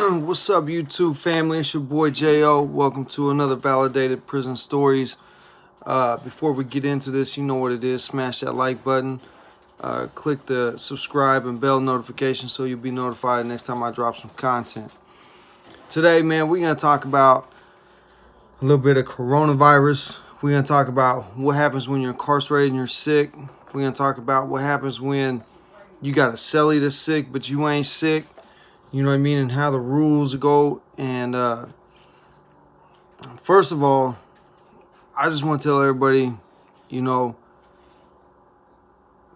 What's up, YouTube family? It's your boy J.O. Welcome to another Validated Prison Stories. Before we get into this, you know what it is. Smash that like button. Click the subscribe and bell notification so you'll be notified next time I drop some content. Today, man, we're going to talk about a little bit of coronavirus. We're going to talk about what happens when you're incarcerated and you're sick. We're going to talk about what happens when you got a cellie that's sick, but you ain't sick. You know what I mean? And how the rules go. And first of all, I just want to tell everybody,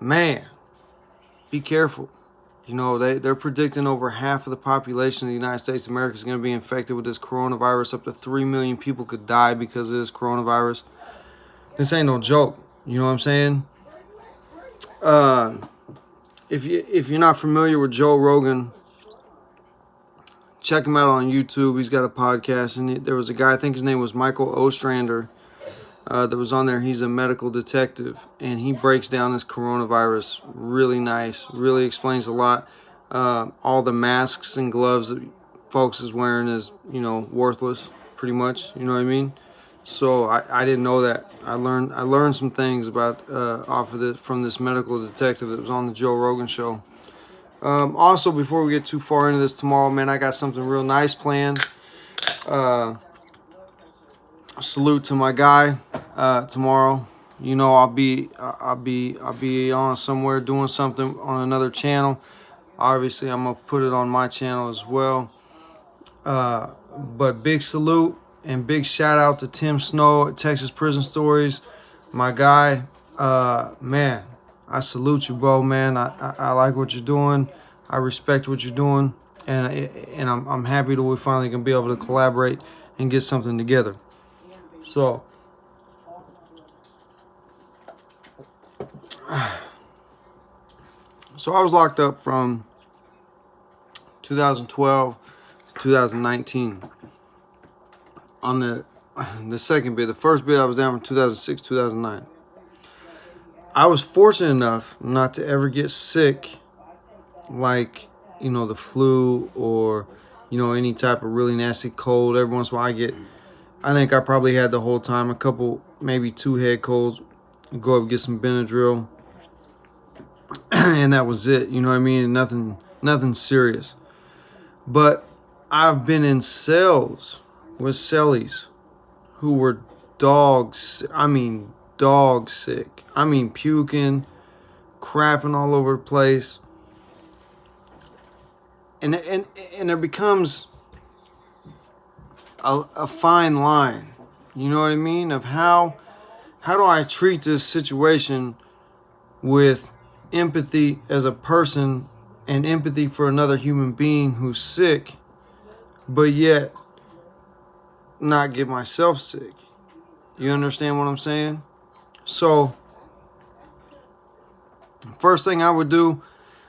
man, be careful. They're predicting over half of the population of the United States of America is going to be infected with this coronavirus. Up to 3 million people could die because of this coronavirus. This ain't no joke. You know what I'm saying? If you're not familiar with Joe Rogan, check him out on YouTube. He's got a podcast, and there was a guy, I think his name was Michael Ostrander, that was on there. He's a medical detective, and he breaks down this coronavirus really nice, really explains a lot. All the masks and gloves that folks is wearing is, worthless, pretty much. You know what I mean? So I didn't know that. I learned some things about from this medical detective that was on the Joe Rogan show. Also, before we get too far into this tomorrow, man, I got something real nice planned. Salute to my guy tomorrow. I'll be on somewhere doing something on another channel. Obviously, I'm gonna put it on my channel as well. But big salute and big shout out to Tim Snow at Texas Prison Stories, my guy. Man, I salute you, bro, man. I like what you're doing. I respect what you're doing. And I'm happy that we finally can be able to collaborate and get something together. So, I was locked up from 2012 to 2019. On the second bit, the first bit I was down from 2006 2009. I was fortunate enough not to ever get sick, like, the flu or, any type of really nasty cold. Every once in a while I think I probably had the whole time a couple, maybe 2 head colds, go up and get some Benadryl, and that was it. You know what I mean? Nothing serious. But I've been in cells with cellies who were dog sick, puking, crapping all over the place. And there becomes a fine line, you know what I mean, of how do I treat this situation with empathy as a person and empathy for another human being who's sick, but yet not get myself sick. You understand what I'm saying? So, first thing I would do,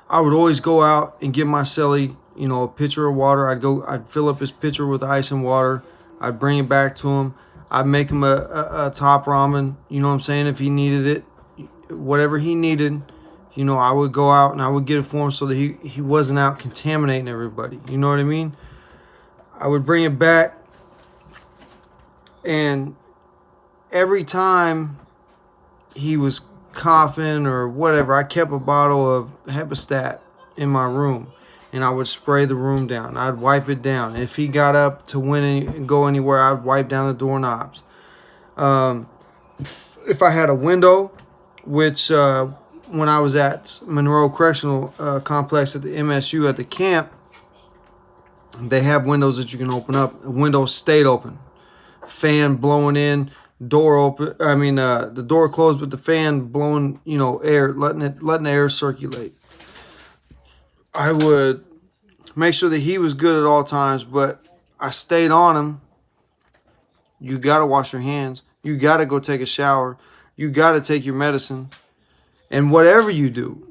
I would always go out and get my cellie, a pitcher of water. I'd fill up his pitcher with ice and water. I'd bring it back to him. I'd make him a top ramen, you know what I'm saying, if he needed it. Whatever he needed, I would go out and I would get it for him so that he wasn't out contaminating everybody. You know what I mean? I would bring it back, and every time he was coughing or whatever, I kept a bottle of Hepastat in my room, and I would spray the room down. I'd wipe it down. If he got up to go anywhere, I'd wipe down the doorknobs. If I had a window, which when I was at Monroe Correctional Complex at the MSU at the camp, they have windows that you can open up. Windows stayed open. Fan blowing in, door open. The door closed, but the fan blowing, air, letting the air circulate. I would make sure that he was good at all times, but I stayed on him. You got to wash your hands. You got to go take a shower. You got to take your medicine. And whatever you do,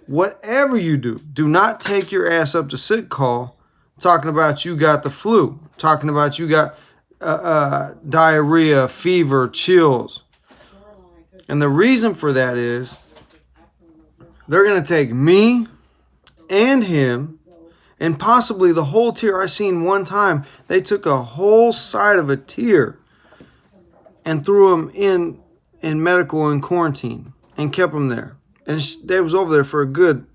do not take your ass up to sick call talking about you got the flu, talking about you got diarrhea, fever, chills. And the reason for that is they're going to take me and him And possibly the whole tier. I seen one time they took a whole side of a tier and threw them in medical and quarantine and kept them there. And they was over there for a good,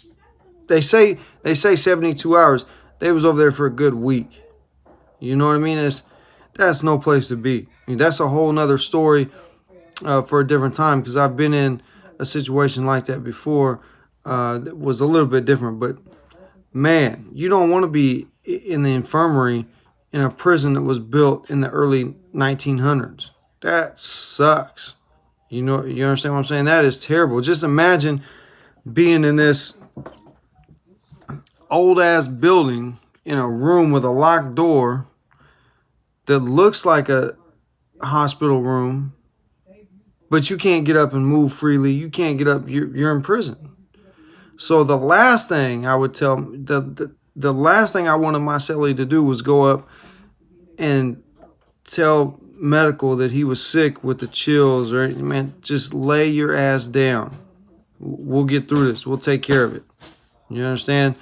they say 72 hours. They was over there for a good week. You know what I mean? That's no place to be. I mean, that's a whole nother story for a different time, because I've been in a situation like that before that was a little bit different. But man, you don't want to be in the infirmary in a prison that was built in the early 1900s. That sucks. You understand what I'm saying? That is terrible. Just imagine being in this old ass building in a room with a locked door that looks like a hospital room, but you can't get up and move freely. You can't get up. You're in prison. So the last thing I would tell, the last thing I wanted my cellie to do was go up and tell medical that he was sick with the chills, or man, just lay your ass down. We'll get through this. We'll take care of it. You understand?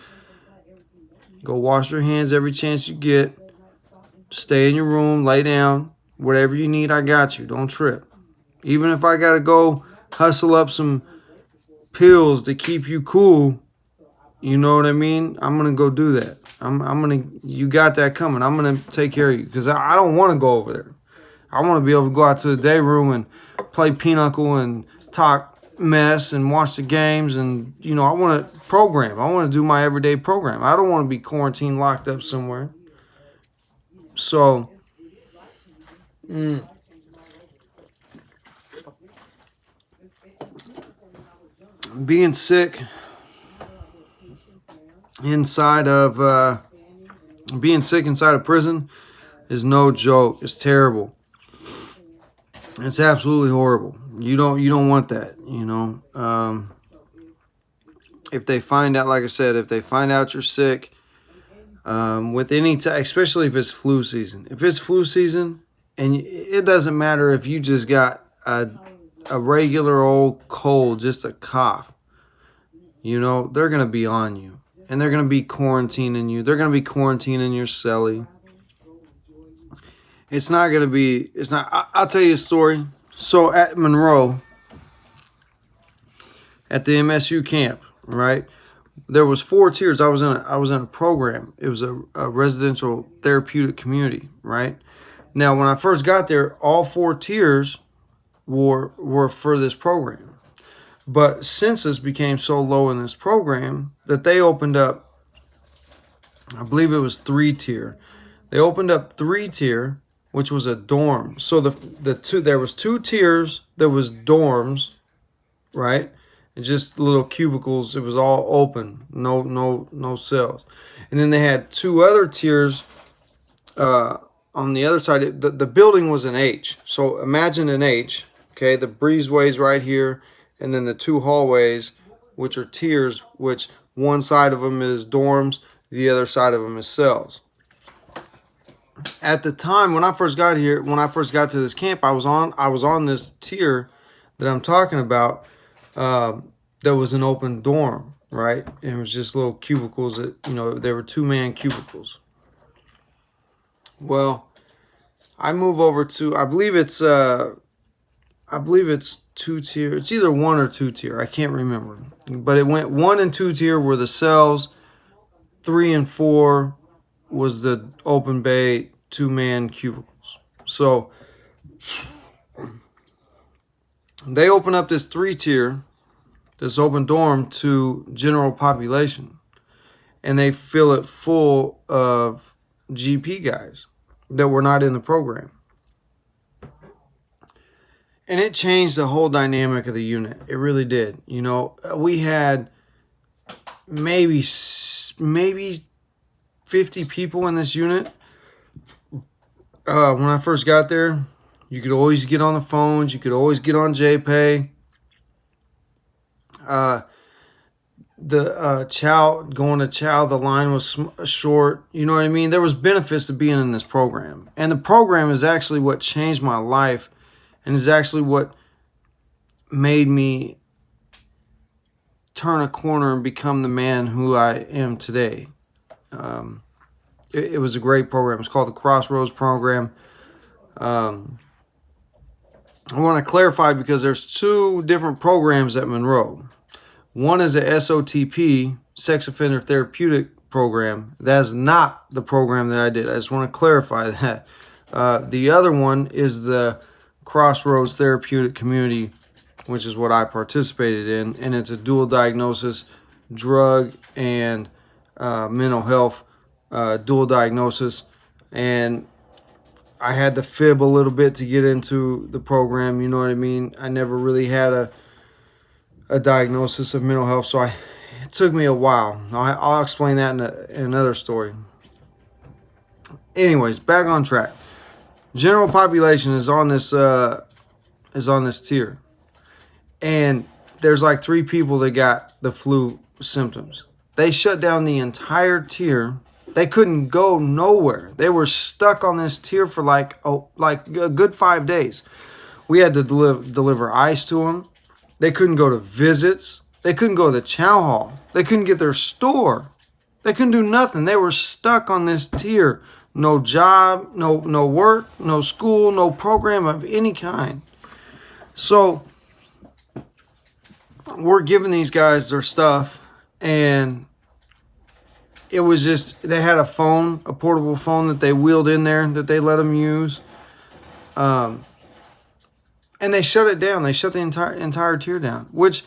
Go wash your hands every chance you get. Stay in your room, lay down. Whatever you need, I got you. Don't trip. Even if I got to go hustle up some pills to keep you cool, you know what I mean? I'm going to go do that. You got that coming. I'm going to take care of you, because I don't want to go over there. I want to be able to go out to the day room and play pinochle and talk mess and watch the games, and I want to program. I want to do my everyday program. I don't want to be quarantined, locked up somewhere. So being sick inside of prison is no joke. It's terrible. It's absolutely horrible. You don't want that. If they find out, like I said, if they find out you're sick, with any time, especially if it's flu season. If it's flu season, and it doesn't matter if you just got a regular old cold, just a cough, they're going to be on you. And they're going to be quarantining you. They're going to be quarantining your cellie. I'll tell you a story. So at Monroe, at the MSU camp, right, there was 4 tiers. I was in a program. It was a residential therapeutic community, right? Now, when I first got there, all 4 tiers were for this program. But census became so low in this program that they opened up, I believe it was 3-tier. They opened up 3-tier, which was a dorm. So there was 2 tiers. There was dorms, right? And just little cubicles. It was all open, no cells. And then they had 2 other tiers on the other side. The building was an H. So imagine an H. Okay, the breezeway's right here, and then the 2 hallways, which are tiers, which one side of them is dorms, the other side of them is cells. At the time when I first got to this camp, I was on this tier that I'm talking about. There was an open dorm, right? And it was just little cubicles that, they were 2-man cubicles. Well, I move over to, I believe it's 2-tier. It's either 1 or 2-tier. I can't remember. But it went 1 and 2-tier were the cells. 3 and 4 was the open bay 2-man cubicles. So they open up this 3-tier, this open dorm, to general population, and they fill it full of GP guys that were not in the program. And it changed the whole dynamic of the unit. It really did. We had maybe 50 people in this unit. When I first got there, you could always get on the phones. You could always get on JPay. Going to chow, the line was short. You know what I mean? There was benefits to being in this program. And the program is actually what changed my life, and is actually what made me turn a corner and become the man who I am today. It was a great program. It's called the Crossroads Program. I want to clarify because there's two different programs at Monroe. One is a SOTP, Sex Offender Therapeutic Program. That is not the program that I did. I just want to clarify that. The other one is the Crossroads Therapeutic Community, which is what I participated in, and it's a dual diagnosis, drug and mental health dual diagnosis. And I had to fib a little bit to get into the program, you know what I mean? I never really had a diagnosis of mental health, so it took me a while. I'll explain that in another story. Anyways, back on track. General population is on this tier, and there's like 3 people that got the flu symptoms. They shut down the entire tier. They couldn't go nowhere. They were stuck on this tier for like a good 5 days. We had to deliver ice to them. They couldn't go to visits. They couldn't go to the chow hall. They couldn't get their store. They couldn't do nothing. They were stuck on this tier. No job, no work, no school, no program of any kind. So we're giving these guys their stuff, and it was just, they had a phone, a portable phone that they wheeled in there that they let them use. And they shut it down. They shut the entire tier down, which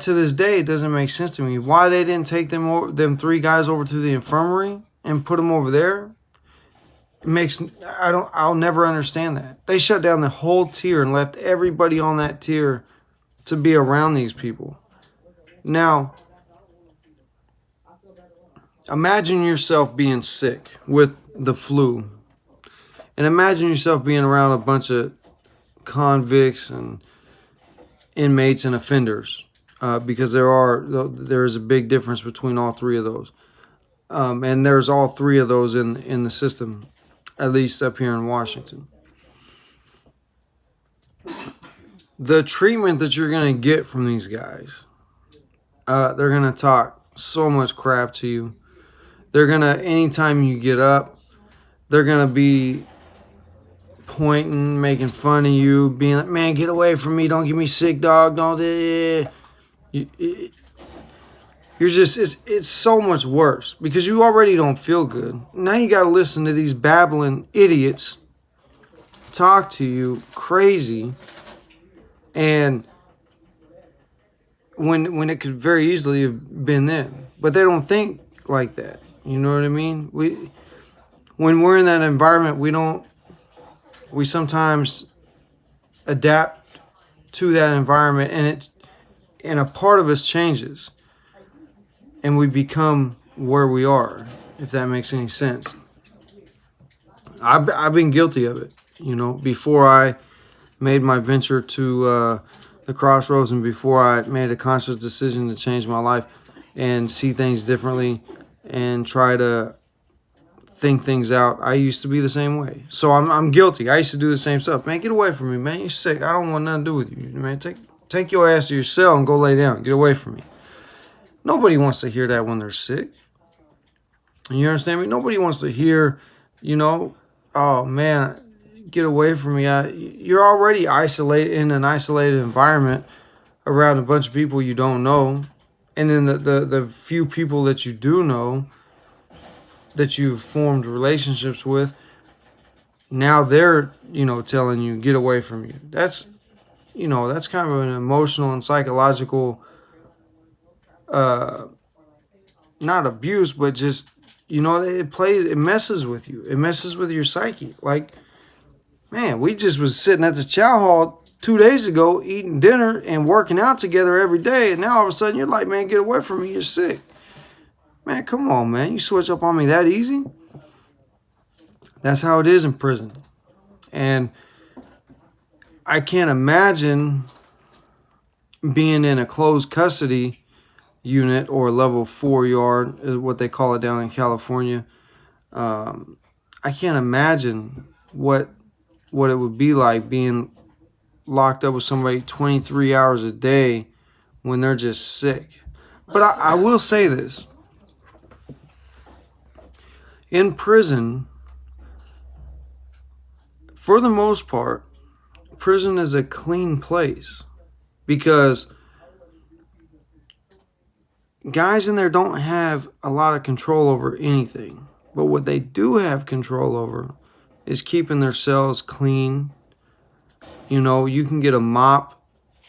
to this day, it doesn't make sense to me. Why they didn't take them 3 guys over to the infirmary and put them over there, I'll never understand that. They shut down the whole tier and left everybody on that tier to be around these people. Now, imagine yourself being sick with the flu, and imagine yourself being around a bunch of convicts and inmates and offenders, because there is a big difference between all 3 of those, and there's all 3 of those in the system, at least up here in Washington. The treatment that you're going to get from these guys, they're going to talk so much crap to you. They're going to, anytime you get up, they're going to be pointing, making fun of you, being like, man, get away from me. Don't get me sick, dog. Don't. You're just, it's so much worse because you already don't feel good. Now you got to listen to these babbling idiots talk to you crazy, and when it could very easily have been them. But they don't think like that. You know what I mean? When we're in that environment, we sometimes adapt to that environment, and a part of us changes, and we become where we are, if that makes any sense. I've been guilty of it, before I made my venture to the Crossroads, and before I made a conscious decision to change my life and see things differently and try to think things out. I used to be the same way. So I'm guilty. I used to do the same stuff. Man, get away from me, man. You're sick. I don't want nothing to do with you, man. Take your ass to your cell and go lay down. Get away from me. Nobody wants to hear that when they're sick. You understand me? Nobody wants to hear, oh, man, get away from me. You're already isolated in an isolated environment around a bunch of people you don't know. And then the few people that you do know, that you've formed relationships with, now they're, telling you, get away from you. That's kind of an emotional and psychological, not abuse, but just, it messes with you. It messes with your psyche. Like, man, we just was sitting at the chow hall 2 days ago, eating dinner and working out together every day. And now all of a sudden you're like, man, get away from me. You're sick. Man, come on, man. You switch up on me that easy? That's how it is in prison. And I can't imagine being in a closed custody unit or level 4 yard, is what they call it down in California. I can't imagine what it would be like being locked up with somebody 23 hours a day when they're just sick. But I will say this. in prison, for the most part, prison is a clean place because guys in there don't have a lot of control over anything. But what they do have control over is keeping their cells clean. You know, you can get a mop.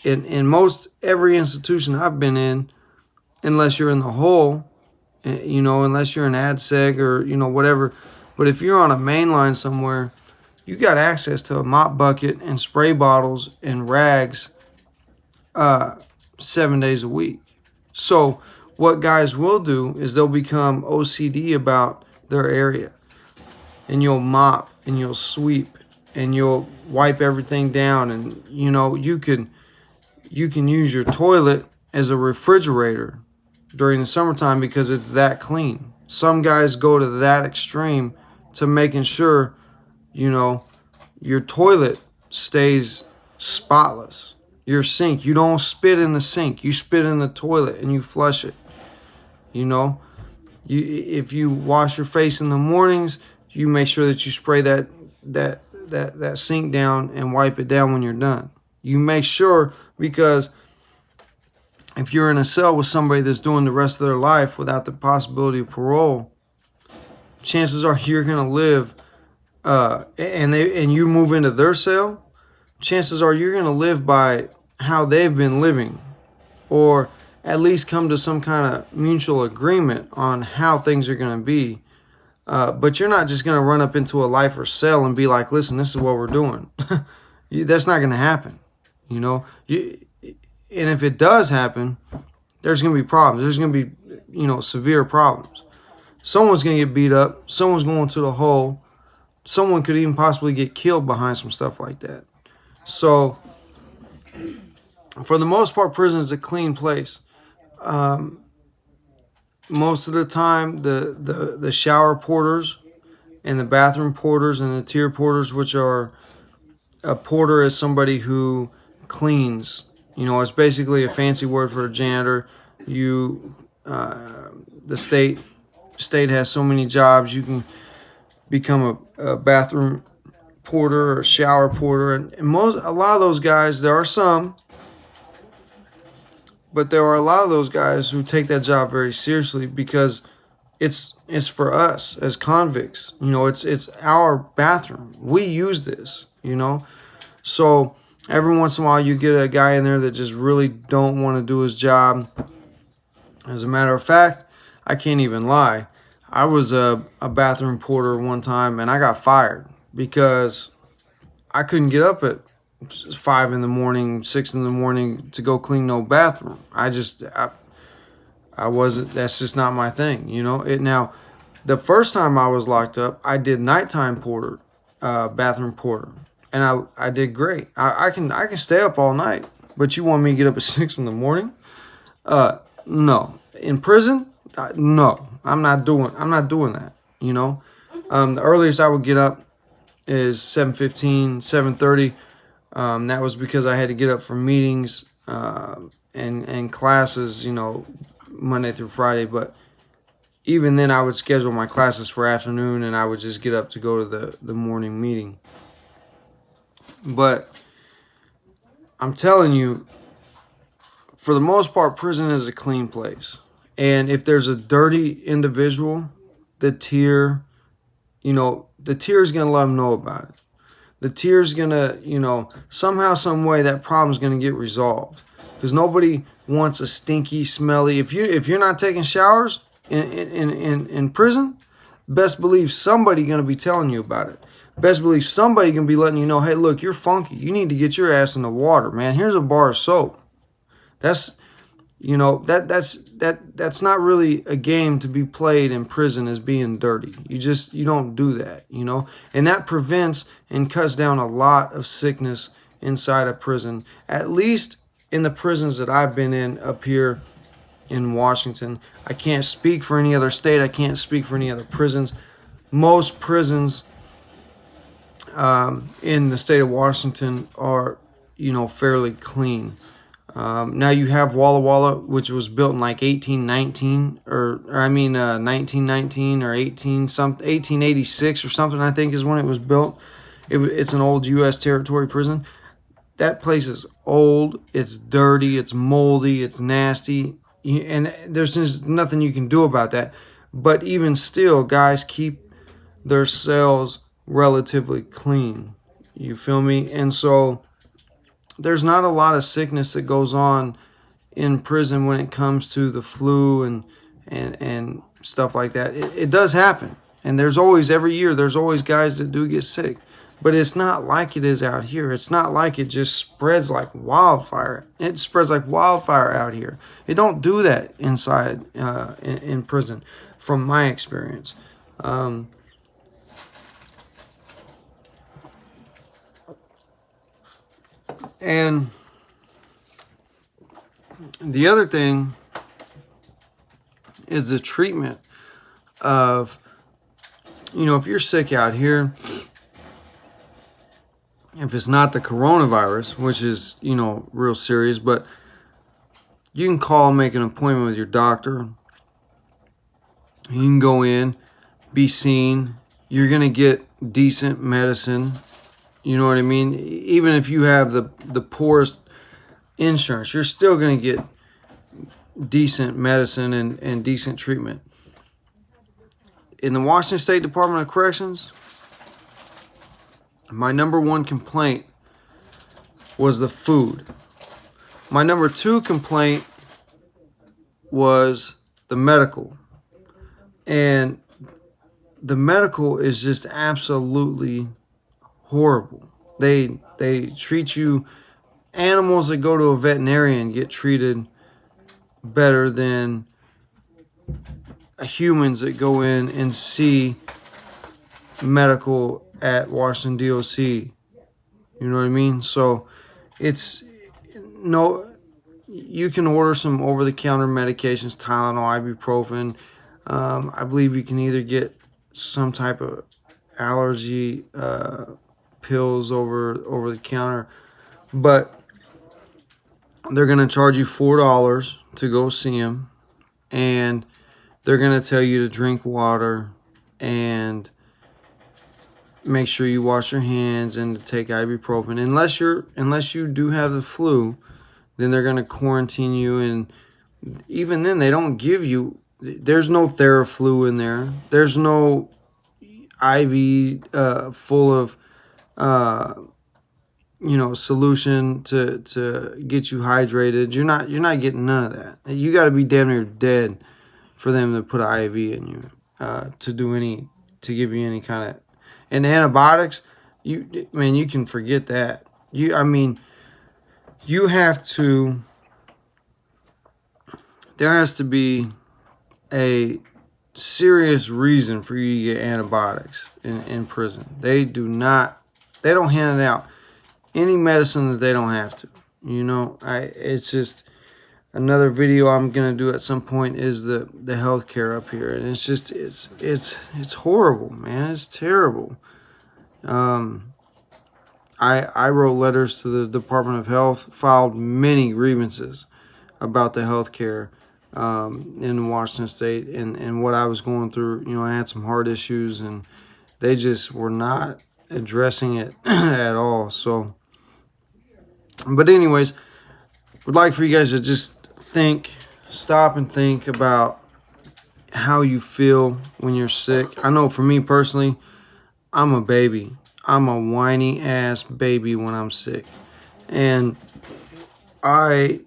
In most every institution I've been in, unless you're in the hole, you know, unless you're an ADSEG or, you know, whatever. But if you're on a main line somewhere, you got access to a mop bucket and spray bottles and rags 7 days a week. So what guys will do is they'll become OCD about their area. And you'll mop and you'll sweep and you'll wipe everything down. And, you know, you can use your toilet as a refrigerator during the summertime because it's that clean. Some guys go to that extreme to making sure, you know, your toilet stays spotless. Your sink, you don't spit in the sink. You spit in the toilet and you flush it. You know, if you wash your face in the mornings, you make sure that you spray that sink down and wipe it down when you're done. You make sure, because if you're in a cell with somebody that's doing the rest of their life without the possibility of parole, chances are you're going to live, and you move into their cell, chances are you're going to live by how they've been living, or at least come to some kind of mutual agreement on how things are going to be. But you're not just going to run up into a lifer cell and be like, listen, this is what we're doing. That's not going to happen. You know, and if it does happen, there's going to be problems. There's going to be, you know, severe problems. Someone's going to get beat up. Someone's going to the hole. Someone could even possibly get killed behind some stuff like that. So, for the most part, prison is a clean place. Most of the time, the shower porters and the bathroom porters and the tier porters, which are, a porter is somebody who cleans. You know, it's basically a fancy word for a janitor. The state has so many jobs. You can become a bathroom porter or a shower porter, and a lot of those guys, there are some, but there are a lot of those guys who take that job very seriously because it's for us as convicts. You know, it's our bathroom. We use this, you know. So every once in a while you get a guy in there that just really don't want to do his job. As a matter of fact, I can't even lie. I was a bathroom porter one time and I got fired because I couldn't get up at 5 in the morning, 6 in the morning to go clean no bathroom. I wasn't, that's just not my thing, you know. Now, the first time I was locked up, I did nighttime porter, bathroom porter, and I did great. I can stay up all night, but you want me to get up at 6 in the morning? No. In prison, no. I'm not doing that, you know. The earliest I would get up is 7:15, 7:30. That was because I had to get up for meetings and classes, you know, Monday through Friday. But even then, I would schedule my classes for afternoon, and I would just get up to go to the morning meeting. But I'm telling you, for the most part, prison is a clean place. And if there's a dirty individual, the tier is going to let them know about it. The tier is going to, you know, somehow, some way that problem's going to get resolved. Because nobody wants a stinky, smelly. If you're not taking showers in prison, best believe somebody going to be telling you about it. Best believe somebody going to be letting you know, hey, look, you're funky. You need to get your ass in the water, man. Here's a bar of soap. That's, you know, that's not really a game to be played in prison as being dirty. You don't do that, you know. And that prevents and cuts down a lot of sickness inside of prison. At least in the prisons that I've been in up here in Washington. I can't speak for any other state. I can't speak for any other prisons. Most prisons in the state of Washington are, you know, fairly clean. Now you have Walla Walla, which was built in like 1819 or I mean 1919 or 1886 or something, I think is when it was built. It's an old U.S. territory prison. That place is old, it's dirty, it's moldy, it's nasty, and there's just nothing you can do about that. But even still, guys keep their cells relatively clean. You feel me? And so there's not a lot of sickness that goes on in prison when it comes to the flu and stuff like that. It does happen, and there's always, every year there's always guys that do get sick, but it's not like it is out here. It's not like it just spreads like wildfire. It spreads like wildfire out here. It don't do that inside in prison, from my experience. And the other thing is the treatment of, if you're sick out here, if it's not the coronavirus, which is, real serious, but you can call and make an appointment with your doctor. You can go in, be seen. You're going to get decent medicine. You know what I mean? Even if you have the poorest insurance, you're still going to get decent medicine and decent treatment. In the Washington State Department of Corrections, my number one complaint was the food. My number two complaint was the medical. And the medical is just absolutely horrible. They treat you, animals that go to a veterinarian get treated better than humans that go in and see medical at Washington DOC. You know what I mean? So it's you can order some over-the-counter medications, Tylenol, ibuprofen. I believe you can either get some type of allergy pills over the counter, but they're going to charge you $4 to go see them, and they're going to tell you to drink water and make sure you wash your hands and to take ibuprofen. Unless you do have the flu, then they're going to quarantine you, and even then they don't give you, there's no Theraflu in there. There's no IV full of solution to get you hydrated. You're not getting none of that. You got to be damn near dead for them to put an IV in you to give you any kind of. And antibiotics, you can forget that. You have to. There has to be a serious reason for you to get antibiotics in prison. They don't hand out any medicine that they don't have to. It's just another video I'm gonna do at some point is the healthcare up here, and it's just it's horrible, man. It's terrible. I wrote letters to the Department of Health, filed many grievances about the healthcare in Washington State and what I was going through. I had some heart issues, and they just were not addressing it at all. So, but anyways, would like for you guys to just stop and think about how you feel when you're sick. I know for me personally, I'm a baby. I'm a whiny ass baby when I'm sick. And I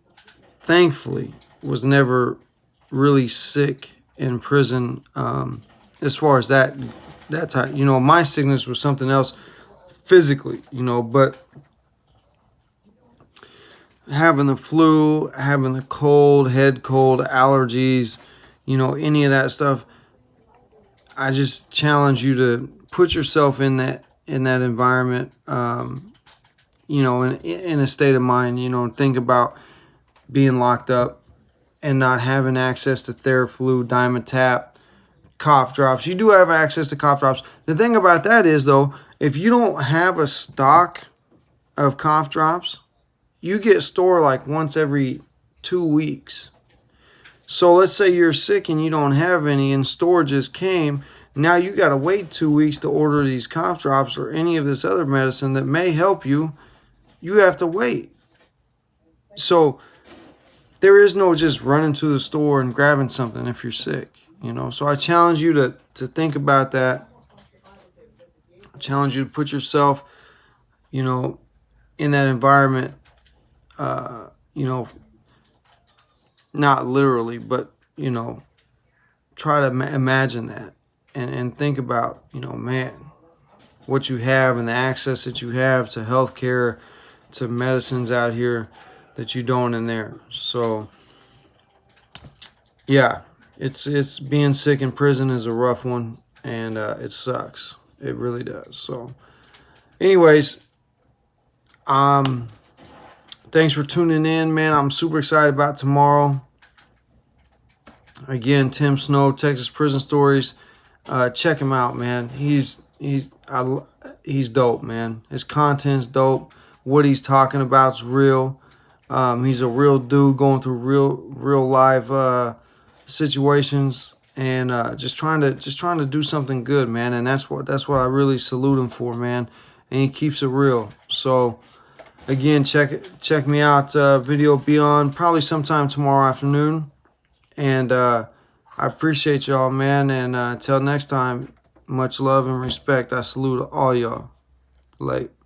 thankfully was never really sick in prison as far as that time. My sickness was something else physically, but having the flu, having the cold, head cold, allergies, any of that stuff, I just challenge you to put yourself in that environment, in a state of mind, and think about being locked up and not having access to Theraflu, Dimetapp, cough drops. You do have access to cough drops. The thing about that is, though, if you don't have a stock of cough drops, you get store like once every 2 weeks. So let's say you're sick and you don't have any and store just came. Now you got to wait 2 weeks to order these cough drops or any of this other medicine that may help you. You have to wait. So there is no just running to the store and grabbing something if you're sick, you know. So I challenge you to think about that. I challenge you to put yourself, you know, in that environment, you know, not literally, but, you know, try to imagine that and think about, you know, man, what you have and the access that you have to healthcare, to medicines out here that you don't in there. So yeah, it's being sick in prison is a rough one, and it sucks. It really does. So anyways, thanks for tuning in, man. I'm super excited about tomorrow. Again, Tim Snow, Texas Prison Stories. Check him out, man. He's dope, man. His content's dope. What he's talking about's real. He's a real dude going through real live situations, and just trying to do something good, man. And that's what I really salute him for, man. And he keeps it real. So again, check me out. Video will be on probably sometime tomorrow afternoon. And I appreciate y'all, man. And until next time, much love and respect. I salute all y'all. Late.